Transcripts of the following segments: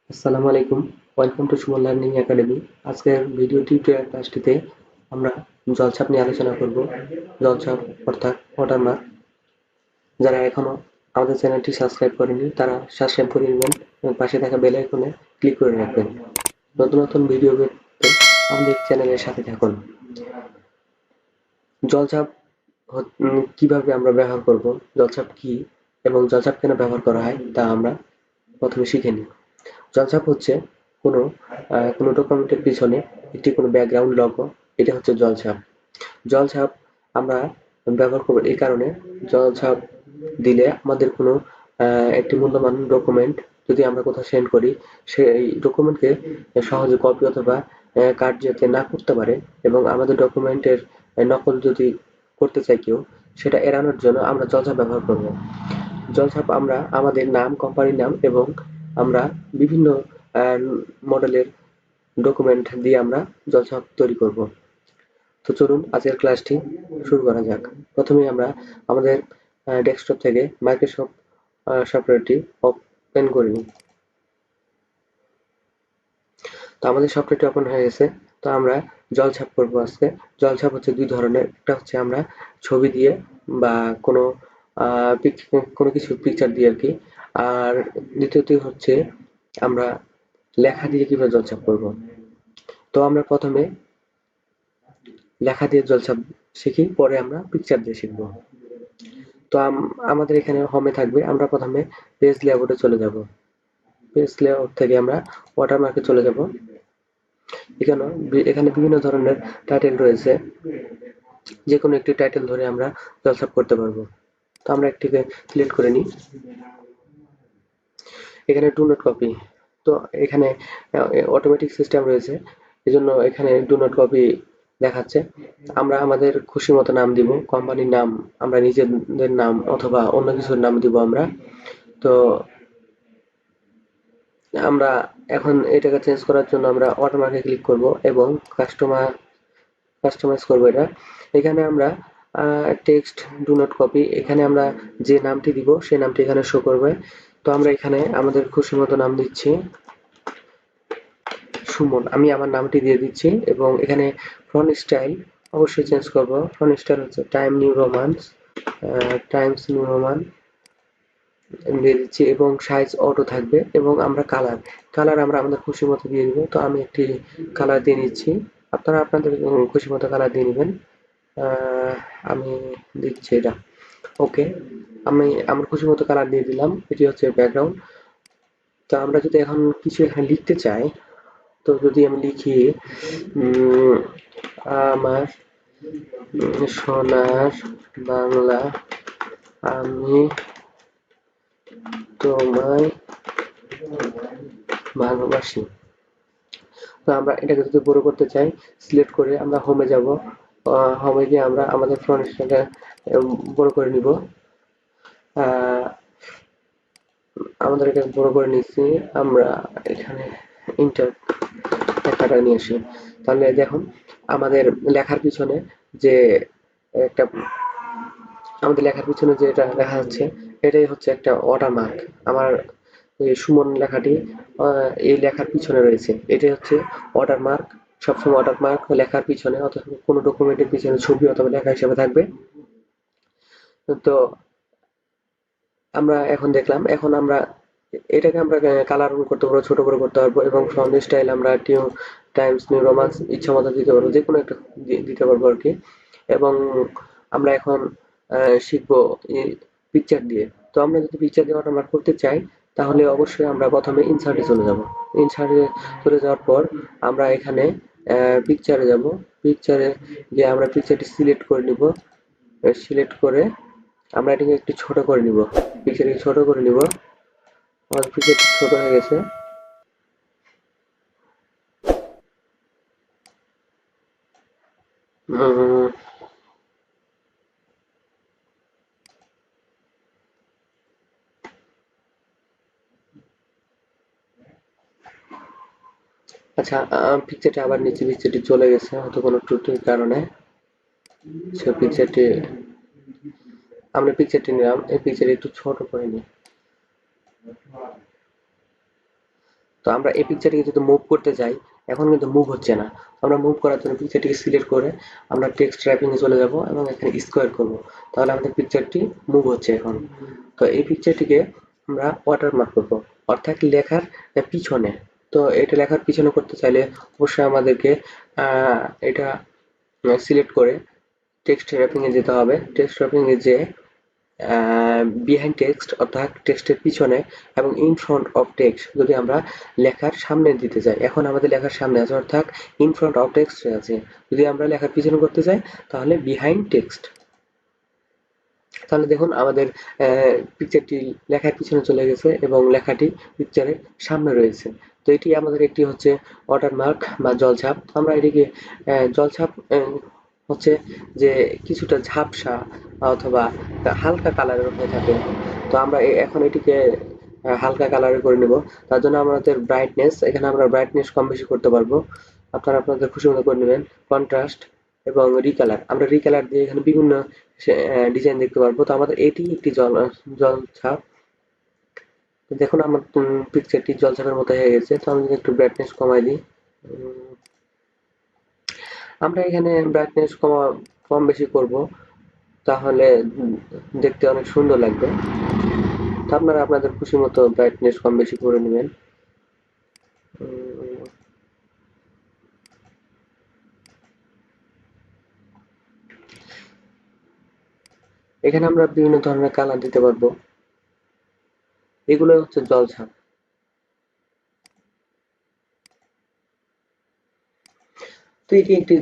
আসসালামু আলাইকুম। Welcome to Suman learning academy. আজকের ভিডিও টিউটোরিয়াল ক্লাসটিতে আমরা জলছাপ নিয়ে আলোচনা করব। জলছাপ অর্থাৎ ওয়াটারমার্ক। যারা এখনো আমাদের চ্যানেলটি সাবস্ক্রাইব করেনি তারা সাবস্ক্রাইব করে নেবেন এবং পাশে থাকা বেল আইকনে ক্লিক করে রাখবেন। নতুন নতুন ভিডিও পেতে আমাদের চ্যানেলের সাথে থাকুন। জলছাপ কিভাবে আমরা ব্যবহার করব, জলছাপ কি এবং জলছাপ কেন ব্যবহার করা হয় তা আমরা প্রথমে শিখে নিই। জলছাপ হচ্ছে কোনো কোনো ডকুমেন্টের পিছনে একটি কোনো ব্যাকগ্রাউন্ড লোগো, এটা হচ্ছে জলছাপ। জলছাপ আমরা ব্যবহার করব এই কারণে, জলছাপ দিলে আমাদের কোনো একটি মূল্যবান ডকুমেন্ট যদি আমরা কোথাও সেন্ড করি, সেই ডকুমেন্টকে সহজে কপি অথবা কাট যাতে না করতে পারে এবং আমাদের ডকুমেন্টের নকল যদি করতে চায় কেউ, সেটা এড়ানোর জন্য আমরা জলছাপ ব্যবহার করব। জলছাপ আমরা আমাদের নাম, কোম্পানির নাম এবং আমরা বিভিন্ন মডেলের ডকুমেন্ট দিয়ে আমরা জলছাপ তৈরি করব। তো চলুন আজকের ক্লাসটি শুরু করা যাক। প্রথমেই আমরা আমাদের ডেস্কটপ থেকে মাইক্রোসফট সফটওয়্যারটি ওপেন করে নিই। তো আমাদের সফটওয়্যারটি ওপেন হয়ে গেছে। তো আমরা জলছাপ করব আজকে। জলছাপ হচ্ছে দুই ধরনের। একটা হচ্ছে আমরা ছবি দিয়ে বা কোনো কোনো কিছু পিকচার দিয়ে আর কি। আর দ্বিতীয়টি হচ্ছে আমরা লেখা দিয়ে কিভাবে জলছাপ করব। তো আমরা প্রথমে লেখা দিয়ে জলছাপ শিখি, পরে আমরা পিকচার দিয়ে শিখব। তো আমাদের এখানে হোমে থাকবে, আমরা প্রথমে পেজ লেআউটে চলে যাব। পেজ লেআউট থেকে আমরা ওয়াটারমার্কে চলে যাব। এখানে বিভিন্ন ধরনের টাইটেল রয়েছে, যে কোনো একটি টাইটেল ধরে আমরা জলছাপ করতে পারবো। তো আমরা একটিকে সিলেক্ট করে নিই। এখানে ডু নট কপি, তো এখানে অটোমেটিক সিস্টেম রয়েছে, এজন্য এখানে ডু নট কপি দেখাচ্ছে। আমরা আমাদের খুশি মতো নাম দিব, কোম্পানির নাম আমরা নিজেদের নাম অথবা অন্য কিছুর নাম দিব আমরা। তো আমরা এখন এটাকে চেঞ্জ করার জন্য আমরা ওয়াটারমার্কে ক্লিক করব এবং কাস্টমাইজ করব এটা। এখানে আমরা টেক্সট ডু নট কপি, এখানে আমরা যে নামটি দিব সেই নামটি এখানে শো করবে। তো আমরা এখানে আমাদের খুশি মতো নাম দিচ্ছি সুমন, আমি আমার নামটি দিয়ে দিচ্ছি এবং এখানে ফন্ট স্টাইল অবশ্যই চেঞ্জ করব। ফন্ট স্টাইল হচ্ছে টাইমস নিউ রোমান দিয়ে দিচ্ছি এবং সাইজ অটো থাকবে এবং আমরা কালার আমরা আমাদের খুশি মতো দিয়ে দিব। তো আমি একটি কালার দিয়ে নিচ্ছি, আপনারা আপনাদের খুশি মতো কালার দিয়ে নেবেন। আমি দিচ্ছি এটা, ওকে। আমি আমার খুশি মতো কালার দিয়ে দিলাম, এটি হচ্ছে ব্যাকগ্রাউন্ড। তো আমরা যদি এখন কিছু এখানে লিখতে চাই, তো যদি আমি লিখি আমার সোনার বাংলা, আমি তোমায় ভালোবাসি। তো আমরা এটাকে যদি বড় করতে চাই, সিলেক্ট করে আমরা হোমে যাব। হোমে গিয়ে আমরা আমাদের ফ্রন্ট স্টাইলটা বড় করে নিব। আমাদের এটা বড় করে নিচ্ছি, আমরা এখানে ইন্টার লেখাটা নিয়ে আসি। তাহলে দেখুন আমাদের লেখার পিছনে যে একটা আমাদের লেখার পিছনে যে এটা লেখা যাচ্ছে, এটাই হচ্ছে একটা ওয়াটারমার্ক। আমার এই সুমন লেখাটি এই লেখার পিছনে রয়েছে, এটাই হচ্ছে ওয়াটারমার্ক। সবসময় ওয়াটারমার্ক লেখার পিছনে অথবা কোনো ডকুমেন্টের পিছনে ছবি অথবা লেখা হিসেবে থাকবে। তো আমরা এখন দেখলাম, এখন আমরা এটাকে আমরা কালার করতে পারবো, ছোট করে করতে পারবো এবং ফন্ট স্টাইল আমরা টাইমস নিউ রোমান্স ইচ্ছা মতো দিতে পারবো, যে কোনো একটা দিতে পারবো আর কি। এবং আমরা এখন শিখবো পিকচার দিয়ে। তো আমরা যদি পিকচার দিয়ে আমরা করতে চাই, তাহলে অবশ্যই আমরা প্রথমে ইনসার্টে চলে যাব। ইনসার্টে চলে যাওয়ার পর আমরা এখানে পিকচারে যাব। পিকচারে গিয়ে আমরা পিকচারটি সিলেক্ট করে নিব। সিলেক্ট করে আমরা এটাকে একটু ছোট করে নিব, পিকচারকে ছোট করে নিব। আমাদের পিকচারটি ছোট হয়ে গেছে। উম, আচ্ছা, পিকচারটি আবার নিচে, পিকচারটি চলে গেছে হয়তো কোনো ত্রুটির কারণে। সে পিকচারটি আমরা পিকচারটি নিলাম, এই পিকচারটি একটু ছোট করে নিই। তো আমরা এই পিকচারটিকে যদি মুভ করতে যাই, এখন কিন্তু মুভ হচ্ছে না। আমরা মুভ করার জন্য পিকচারটিকে সিলেক্ট করে আমরা টেক্সট র্যাপিং এ চলে যাব এবং এখানে স্কোয়ার করব, তাহলে আমাদের পিকচারটি মুভ হচ্ছে এখন। তো এই পিকচারটিকে আমরা ওয়াটারমার্ক করব, অর্থাৎ লেখার পিছনে। তো এটা লেখার পিছনে করতে চাইলে অবশ্যই আমাদেরকে এটা সিলেক্ট করে টেক্সট র্যাপিং এ যেতে হবে। টেক্সট র্যাপিং এ যেয়ে বিহাইন্ড টেক্সট অর্থাৎ টেক্সটের পিছনে এবং ইন ফ্রন্ট অফ টেক্সট যদি আমরা লেখার সামনে দিতে চাই, এখন আমাদের লেখার সামনে আছে অর্থাৎ ইন ফ্রন্ট অফ টেক্সট আছে। যদি আমরা লেখার পিছনে করতে চাই তাহলে বিহাইন্ড টেক্সট। তাহলে দেখুন আমাদের পিকচারটি লেখার পিছনে চলে গেছে এবং লেখাটি পিকচারের সামনে রয়েছে। তো এটি আমাদের একটি হচ্ছে ওয়াটারমার্ক বা জলছাপ। আমরা এটিকে জলছাপ হচ্ছে যে কিছুটা ঝাপসা অথবা হালকা কালারের হয়ে থাকে। তো আমরা এখন এটিকে হালকা কালারে করে নেব। তার জন্য আমাদের ব্রাইটনেস, এখানে আমরা ব্রাইটনেস কম বেশি করতে পারবো। আপনারা আপনাদের খুশি মতো করে নেবেন। কন্ট্রাস্ট এবং রিকালার, আমরা রিকালার দিয়ে এখানে বিভিন্ন ডিজাইন দেখতে পারবো। তো আমাদের এটি একটি জলছাপ। তো দেখুন আমার পিকচারটি জলছাপের মতো হয়ে গেছে। তো আমি যদি একটু ব্রাইটনেস কমাই দিই, আমরা এখানে ব্রাইটনেস কম বেশি করব, তাহলে দেখতে অনেক সুন্দর লাগবে। তো আপনারা আপনাদের খুশি মতো ব্রাইটনেস কম বেশি করে নেবেন। এখানে আমরা বিভিন্ন ধরনের কালার দিতে পারবো। এগুলো হচ্ছে জলছাপ। তো এটি একটি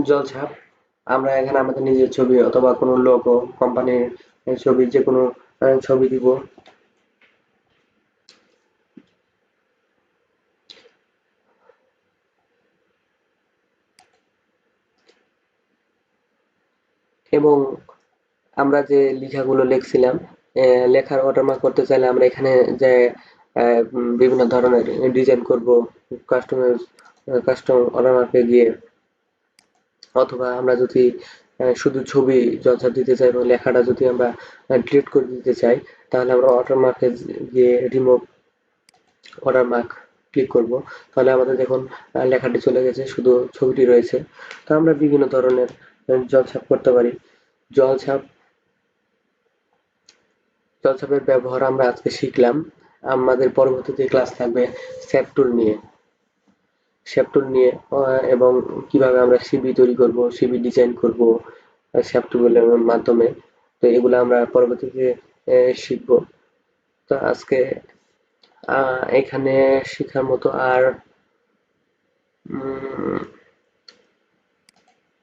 জলছাপ। আমরা এখানে আমাদের নিজের ছবি অথবা কোনো লোগো, কোম্পানির ছবি, যে কোনো ছবি দিব। এবং আমরা যে লেখাগুলো লিখছিলাম, লেখার ওয়াটারমার্ক করতে চাইলে আমরা এখানে যে বিভিন্ন ধরনের ডিজাইন করব কাস্টম ওয়াটারমার্কে গিয়ে, অথবা আমরা যদি শুধু ছবি জলছাপ দিতে চাই এবং লেখাটা যদি আমরা ডিলিট করে দিতে চাই, তাহলে আমরা ওয়াটারমার্কে গিয়ে রিমুভ ওয়াটারমার্ক ক্লিক করব। তাহলে আমাদের দেখুন লেখাটি চলে গেছে, শুধু ছবিটি রয়েছে। তো আমরা বিভিন্ন ধরনের জলছাপ করতে পারি। জলছাপ জলছাপের ব্যবহার আমরা আজকে শিখলাম। আমাদের পরবর্তীতে ক্লাস থাকবে শেপ টুল নিয়ে। শেপ টুল নিয়ে এবং কিভাবে আমরা সিভি তৈরি করব, সিভি ডিজাইন করব শেপ টুলের মাধ্যমে। তো এগুলো আমরা পরবর্তীতে শিখব। তো আজকে এখানে শেখার মতো আর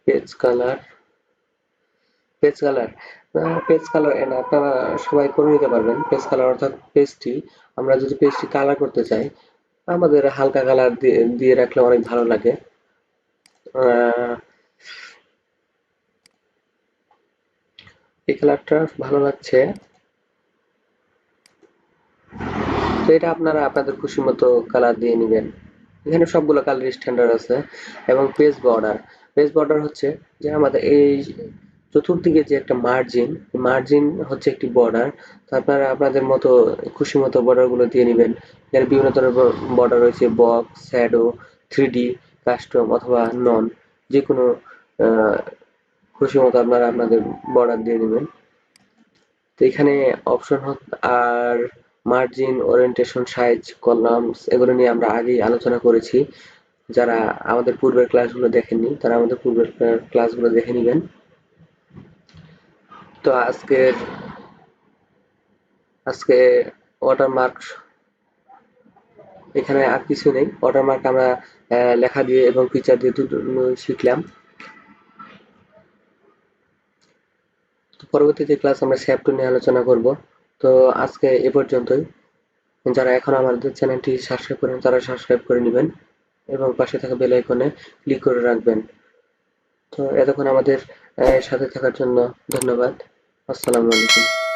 page colour page colour page colour and আপনারা সবাই করে নিতে পারবেন। পেজ কালার অর্থাৎ পেজটি, আমরা যদি পেজটি কালার করতে চাই, আমাদের হালকা কালার দিয়ে রাখলে অনেক ভালো লাগে। এই কালারটা ভালো লাগছে। তো এটা আপনারা আপনাদের খুশি মতো কালার দিয়ে নেবেন। এখানে সবগুলো কালার স্ট্যান্ডার্ড আছে। এবং পেজ বর্ডার হচ্ছে যে আমাদের এই চতুর্দিকে যে একটা মার্জিন, মার্জিন হচ্ছে একটি বর্ডার। তো আপনারা আপনাদের মতো খুশি মতো বর্ডার গুলো দিয়ে নেবেন। এখানে বিভিন্ন ধরনের বর্ডার রয়েছে, বক্স, শ্যাডো, 3D, কাস্টম অথবা নন, যে কোনো খুশি মতো আপনারা আপনাদের বর্ডার দিয়ে নেবেন। তো এখানে অপশন আর মার্জিন, ওরিয়েন্টেশন, সাইজ, কলামস এগুলো নিয়ে আমরা আগেই আলোচনা করেছি। যারা আমাদের পূর্বের ক্লাসগুলো দেখেননি তারা আমাদের পূর্বের ক্লাসগুলো দেখে নেবেন। তো আজকে ওয়াটারমার্ক, এখানে আর কিছু নেই। ওয়াটারমার্ক আমরা লেখা দিয়ে এবং পিকচার দিয়ে দুটো শিখলাম। তো পরবর্তীতে ক্লাস আমরা শেপ টুল নিয়ে আলোচনা করব। তো আজকে এ পর্যন্তই। যারা এখন আমাদের চ্যানেলটি সাবস্ক্রাইব করেন তারা সাবস্ক্রাইব করে নেবেন এবং পাশে থাকা বেল আইকনে ক্লিক করে রাখবেন। তো এতক্ষণ আমাদের সাথে থাকার জন্য ধন্যবাদ। আসসালামু আলাইকুম।